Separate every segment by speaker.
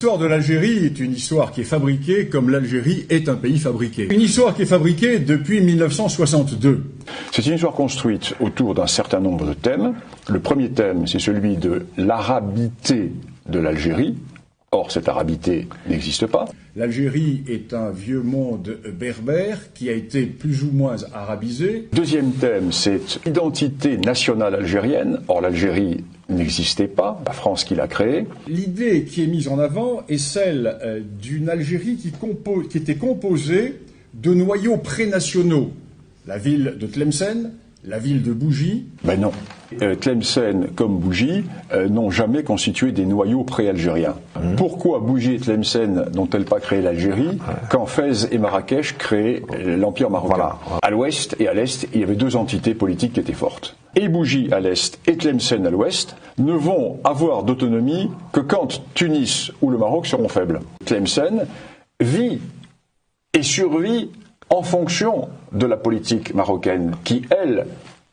Speaker 1: L'histoire de l'Algérie est une histoire qui est fabriquée comme l'Algérie est un pays fabriqué. Une histoire qui est fabriquée depuis 1962.
Speaker 2: C'est une histoire construite autour d'un certain nombre de thèmes. Le premier thème, c'est celui de l'arabité de l'Algérie. Or, cette arabité n'existe pas.
Speaker 1: L'Algérie est un vieux monde berbère qui a été plus ou moins arabisé.
Speaker 2: Deuxième thème, c'est l'identité nationale algérienne. Or, l'Algérie n'existait pas, la France qui l'a créée.
Speaker 1: L'idée qui est mise en avant est celle d'une Algérie qui était composée de noyaux prénationaux. La ville de Tlemcen, la ville de Bougie.
Speaker 2: Ben non. Tlemcen comme Bougie n'ont jamais constitué des noyaux pré-algériens. Pourquoi Bougie et Tlemcen n'ont-elles pas créé l'Algérie quand Fès et Marrakech créaient l'Empire marocain? Voilà. À l'ouest et à l'est, il y avait deux entités politiques qui étaient fortes. Et Bougie à l'est et Tlemcen à l'ouest ne vont avoir d'autonomie que quand Tunis ou le Maroc seront faibles. Tlemcen vit et survit en fonction de la politique marocaine qui, elle,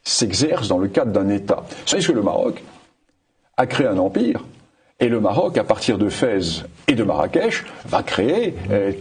Speaker 2: s'exerce dans le cadre d'un État. C'est que le Maroc a créé un empire, et le Maroc, à partir de Fès et de Marrakech, va créer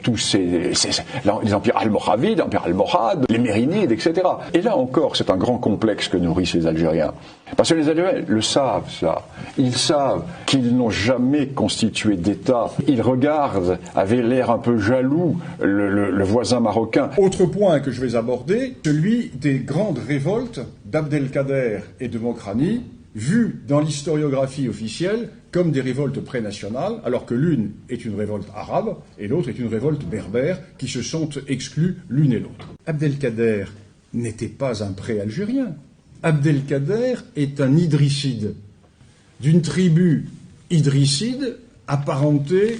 Speaker 2: tous les empires almoravides, l'empire almohade, les mérinides, etc. Et là encore, c'est un grand complexe que nourrissent les Algériens. Parce que les Algériens le savent, ça. Ils savent qu'ils n'ont jamais constitué d'État. Ils regardent, avec l'air un peu jaloux, le voisin marocain.
Speaker 1: Autre point que je vais aborder, celui des grandes révoltes d'Abdelkader et de Mokrani, vues dans l'historiographie officielle comme des révoltes pré-nationales, alors que l'une est une révolte arabe et l'autre est une révolte berbère, qui se sont exclues l'une et l'autre. Abdelkader n'était pas un pré-algérien. Abdelkader est un idrisside, d'une tribu idrisside apparentée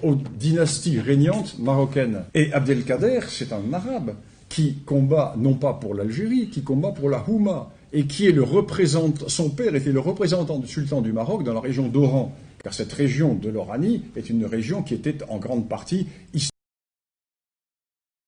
Speaker 1: aux dynasties régnantes marocaines. Et Abdelkader, c'est un arabe qui combat non pas pour l'Algérie, qui combat pour la Houma, et qui est son père était le représentant du sultan du Maroc dans la région d'Oran, car cette région de l'Oranie est une région qui était en grande partie